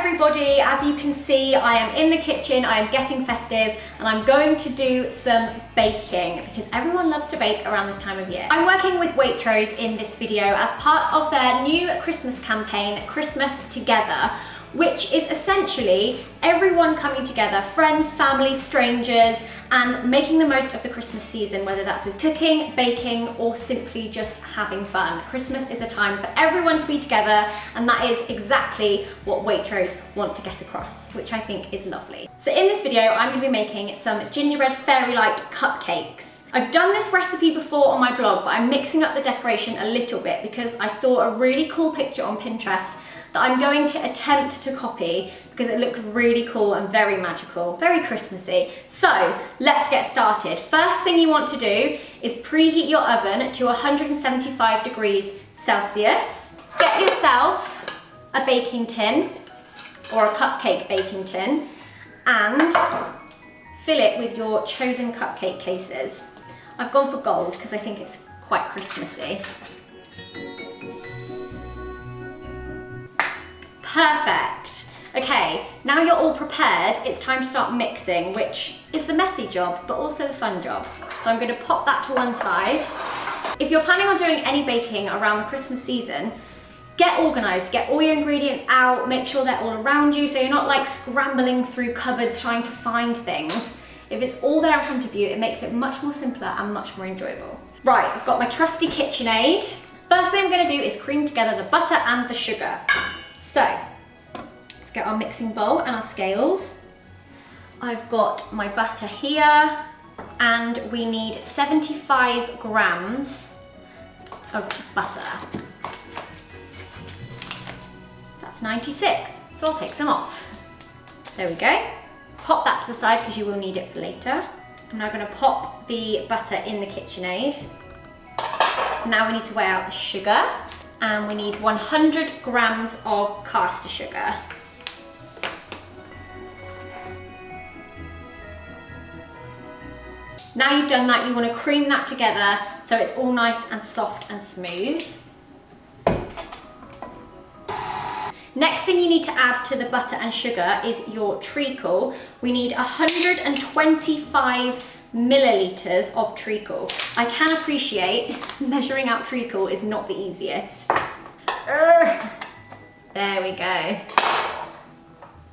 everybody, as you can see, I am in the kitchen, I am getting festive, and I'm going to do some baking because everyone loves to bake around this time of year. I'm working with Waitrose in this video as part of their new Christmas campaign, Christmas Together, which is essentially everyone coming together, friends, family, strangers, and making the most of the Christmas season, whether that's with cooking, baking, or simply just having fun. Christmas is a time for everyone to be together, and that is exactly what Waitrose want to get across, which I think is lovely. So in this video, I'm going to be making some gingerbread fairy light cupcakes. I've done this recipe before on my blog, but I'm mixing up the decoration a little bit because I saw a really cool picture on Pinterest that I'm going to attempt to copy because it looked really cool and very magical, very Christmassy. So let's get started. First thing you want to do is preheat your oven to 175 degrees Celsius. Get yourself a baking tin or a cupcake baking tin and fill it with your chosen cupcake cases. I've gone for gold because I think it's quite Christmassy. Perfect. Okay, now you're all prepared, it's time to start mixing, which is the messy job, but also the fun job. So I'm going to pop that to one side. If you're planning on doing any baking around the Christmas season, get organised, get all your ingredients out, make sure they're all around you so you're not like scrambling through cupboards trying to find things. If it's all there in front of you, it makes it much more simpler and much more enjoyable. Right, I've got my trusty KitchenAid. First thing I'm going to do is cream together the butter and the sugar. So, let's get our mixing bowl and our scales. I've got my butter here, and we need 75 grams of butter. That's 96, so I'll take some off. There we go. Pop that to the side because you will need it for later. I'm now going to pop the butter in the KitchenAid. Now we need to weigh out the sugar. And we need 100 grams of caster sugar. Now you've done that, you want to cream that together so it's all nice and soft and smooth. Next thing you need to add to the butter and sugar is your treacle. We need 125 milliliters of treacle. I can appreciate measuring out treacle is not the easiest. There we go.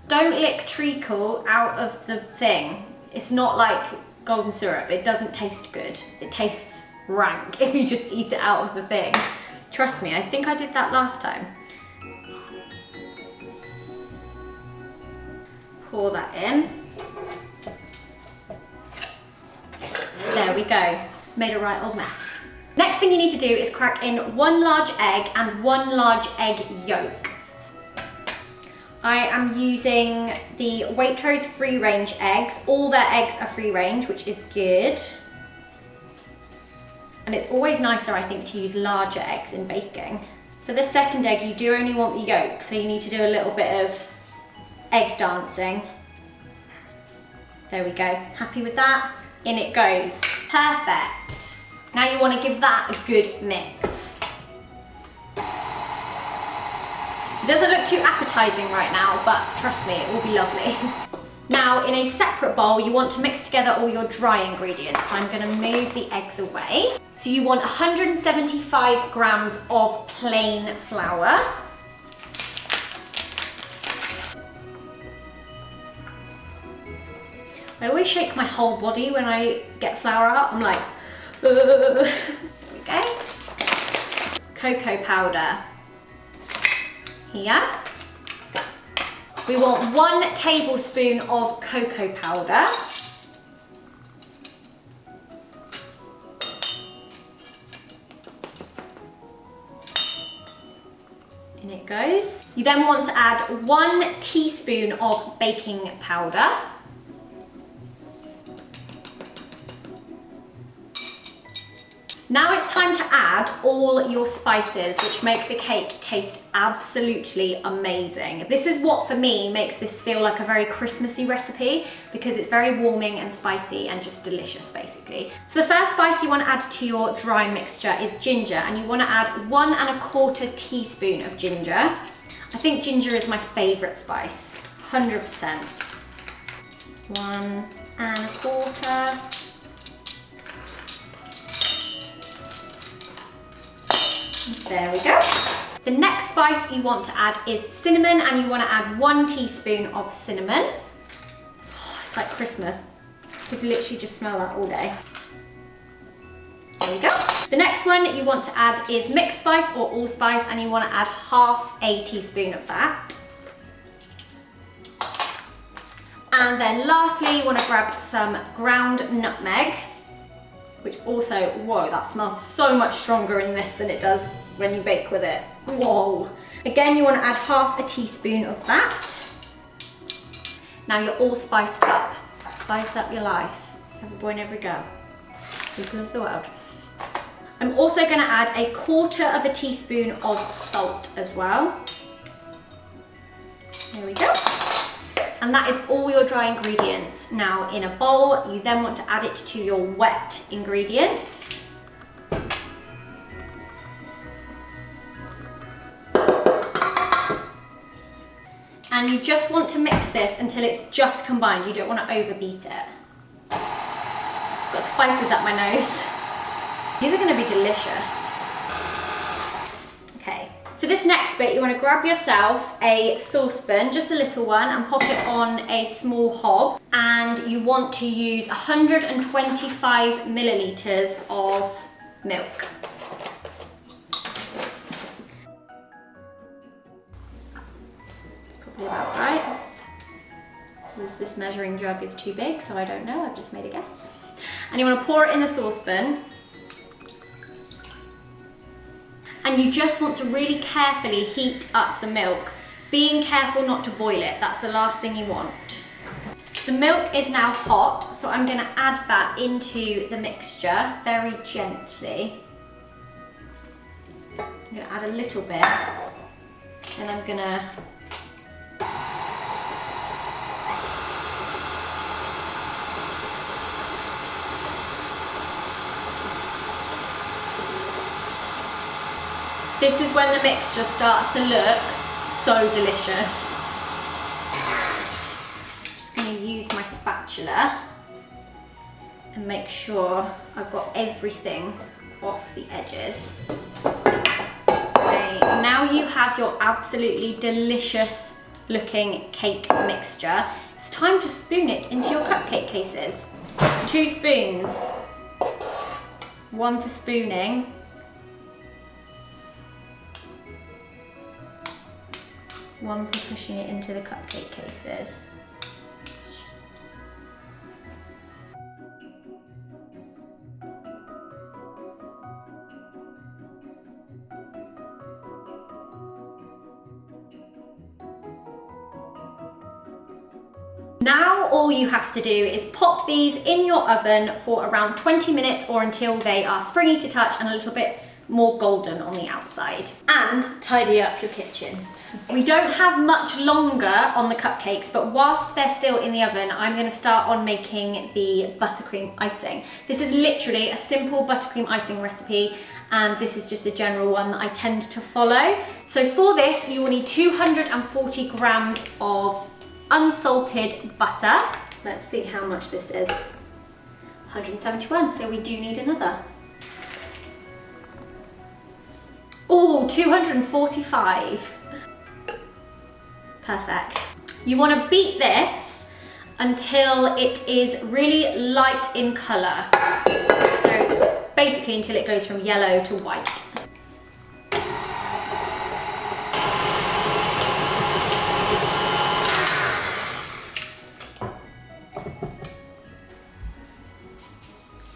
Don't lick treacle out of the thing. It's not like golden syrup. It doesn't taste good. It tastes rank if you just eat it out of the thing. Trust me, I think I did that last time. Pour that in. There we go, made a right old mess. Next thing you need to do is crack in 1 large egg and 1 large egg yolk. I am using the Waitrose free range eggs. All their eggs are free range, which is good. And it's always nicer, I think, to use larger eggs in baking. For the second egg, you do only want the yolk, so you need to do a little bit of egg dancing. There we go, happy with that? In it goes. Perfect. Now you want to give that a good mix. It doesn't look too appetizing right now, but trust me, it will be lovely. Now, in a separate bowl, you want to mix together all your dry ingredients. So I'm going to move the eggs away. So you want 175 grams of plain flour. I always shake my whole body when I get flour out. I'm like, there we go. Cocoa powder. Here. We want 1 tablespoon of cocoa powder. In it goes. You then want to add 1 teaspoon of baking powder. Now it's time to add all your spices, which make the cake taste absolutely amazing. This is what, for me, makes this feel like a very Christmassy recipe because it's very warming and spicy and just delicious, basically. So the first spice you want to add to your dry mixture is ginger, and you want to add 1 1/4 teaspoon of ginger. I think ginger is my favourite spice, 100%. 1 1/4. There we go. The next spice you want to add is cinnamon, and you want to add 1 teaspoon of cinnamon. Oh, it's like Christmas. You could literally just smell that all day. There we go. The next one you want to add is mixed spice or allspice, and you want to add 1/2 teaspoon of that. And then lastly, you want to grab some ground nutmeg, which also, whoa, that smells so much stronger in this than it does when you bake with it. Whoa. Again, you want to add 1/2 teaspoon of that. Now you're all spiced up. Spice up your life. Every boy and every girl. People of the world. I'm also going to add 1/4 teaspoon of salt as well. There we go. And that is all your dry ingredients. Now in a bowl, you then want to add it to your wet ingredients. And you just want to mix this until it's just combined. You don't want to overbeat it. Got spices up my nose. These are going to be delicious. Okay. For this next bit, you want to grab yourself a saucepan, just a little one, and pop it on a small hob. And you want to use 125 millilitres of milk. It's probably about right. This measuring jug is too big, so I don't know, I've just made a guess. And you want to pour it in the saucepan. And you just want to really carefully heat up the milk, being careful not to boil it. That's the last thing you want. The milk is now hot, so I'm going to add that into the mixture very gently. I'm going to add a little bit, and I'm going to This is when the mixture starts to look so delicious. I'm just going to use my spatula and make sure I've got everything off the edges. Okay, now you have your absolutely delicious looking cake mixture. It's time to spoon it into your cupcake cases. 2 spoons, 1 for spooning. One for pushing it into the cupcake cases. Now all you have to do is pop these in your oven for around 20 minutes or until they are springy to touch and a little bit more golden on the outside. And tidy up your kitchen. We don't have much longer on the cupcakes, but whilst they're still in the oven, I'm going to start on making the buttercream icing. This is literally a simple buttercream icing recipe, and this is just a general one that I tend to follow. So for this, you will need 240 grams of unsalted butter. Let's see how much this is. 171, so we do need another. Oh, 245. Perfect. You want to beat this until it is really light in colour. So basically until it goes from yellow to white.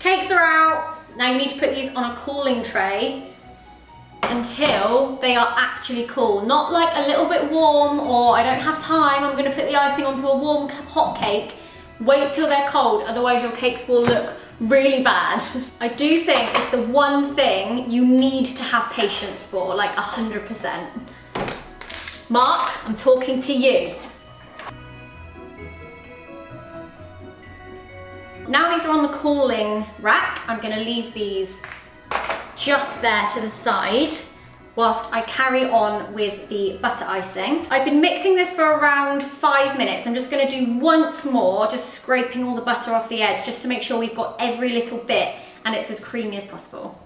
Cakes are out. Now you need to put these on a cooling tray until they are actually cool. Not like a little bit warm or I don't have time, I'm gonna put the icing onto a warm hot cake. Wait till they're cold, otherwise your cakes will look really bad. I do think it's the one thing you need to have patience for, like 100%. Mark, I'm talking to you. Now these are on the cooling rack, I'm gonna leave these just there to the side, whilst I carry on with the butter icing. I've been mixing this for around 5 minutes. I'm just going to do once more, just scraping all the butter off the edge just to make sure we've got every little bit and it's as creamy as possible.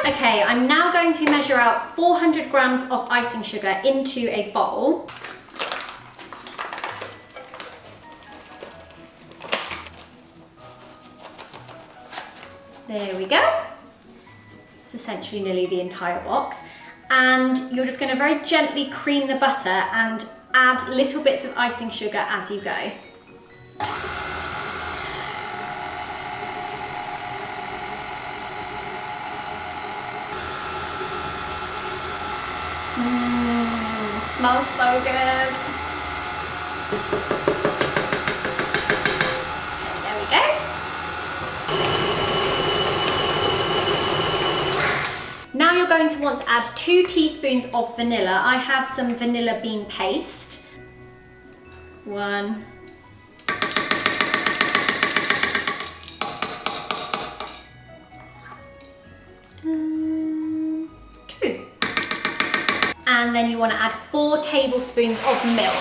Okay, I'm now going to measure out 400 grams of icing sugar into a bowl. There we go. It's essentially nearly the entire box. And you're just going to very gently cream the butter and add little bits of icing sugar as you go. Smells so good. There we go. Now you're going to want to add 2 teaspoons of vanilla. I have some vanilla bean paste. 1. 2. And then you want to add 4 tablespoons of milk.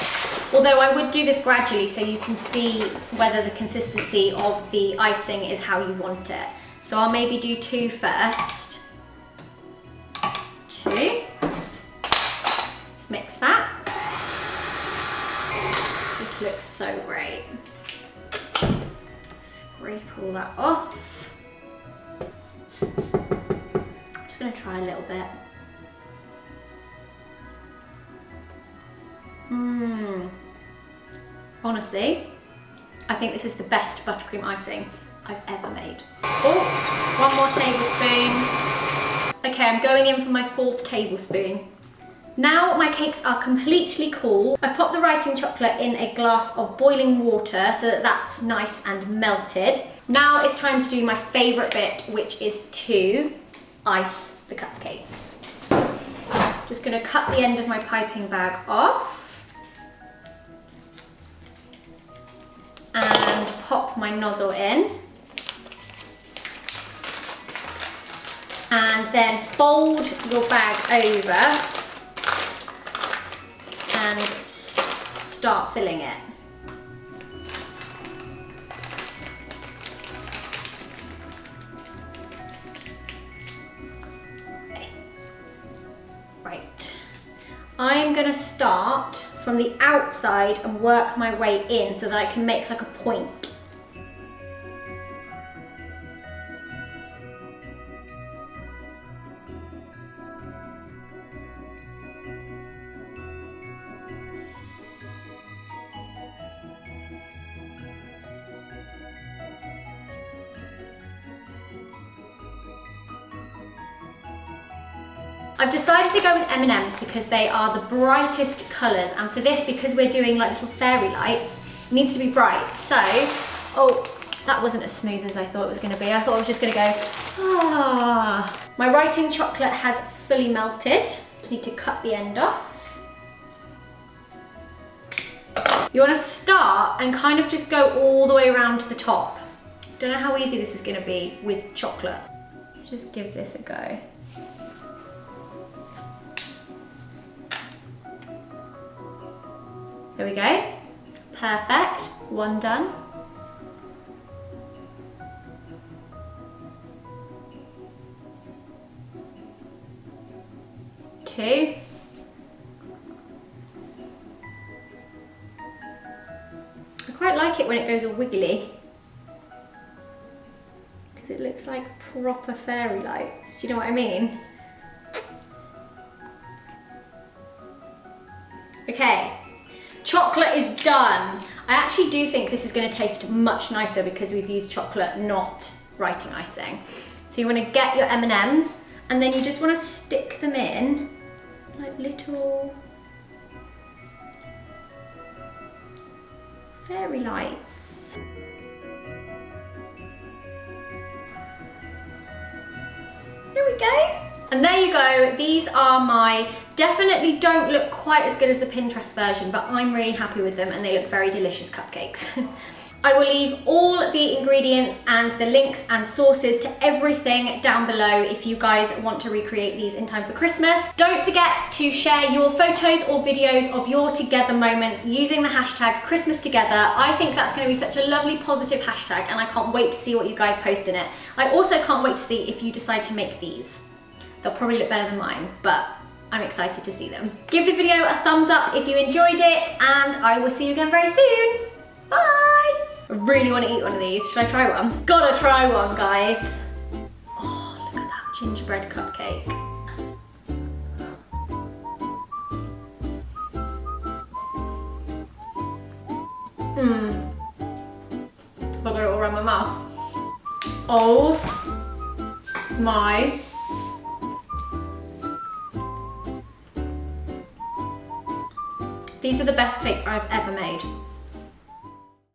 Although I would do this gradually so you can see whether the consistency of the icing is how you want it. So I'll maybe do 2 first. 2. Let's mix that. This looks so great. Scrape all that off. I'm just going to try a little bit. Honestly, I think this is the best buttercream icing I've ever made. Oh, 1 more tablespoon. Okay, I'm going in for my 4th tablespoon. Now my cakes are completely cool. I pop the writing chocolate in a glass of boiling water so that that's nice and melted. Now it's time to do my favourite bit, which is to ice the cupcakes. Just going to cut the end of my piping bag off. And pop my nozzle in. And then fold your bag over and start filling it. Okay. Right. I'm going to start from the outside and work my way in so that I can make like a point. I've decided to go with M&Ms because they are the brightest colours, and for this, because we're doing like little fairy lights, it needs to be bright. So, oh, that wasn't as smooth as I thought it was going to be. I thought I was just going to go, ah. My writing chocolate has fully melted. Just need to cut the end off. You want to start and kind of just go all the way around to the top. Don't know how easy this is going to be with chocolate. Let's just give this a go. There we go. Perfect. 1 done. Two. I quite like it when it goes all wiggly because it looks like proper fairy lights. Do you know what I mean? Okay. Chocolate is done. I actually do think this is going to taste much nicer because we've used chocolate, not writing icing. So you want to get your M&Ms and then you just want to stick them in like little fairy lights. There we go. And there you go, these are my, definitely don't look quite as good as the Pinterest version, but I'm really happy with them and they look very delicious cupcakes. I will leave all the ingredients and the links and sources to everything down below if you guys want to recreate these in time for Christmas. Don't forget to share your photos or videos of your together moments using the hashtag Christmas Together. I think that's going to be such a lovely positive hashtag, and I can't wait to see what you guys post in it. I also can't wait to see if you decide to make these. They'll probably look better than mine, but I'm excited to see them. Give the video a thumbs up if you enjoyed it, and I will see you again very soon. Bye! I really want to eat one of these. Should I try one? Gotta try one, guys. Oh, look at that gingerbread cupcake. I've got it all around my mouth. Oh my. These are the best cakes I've ever made.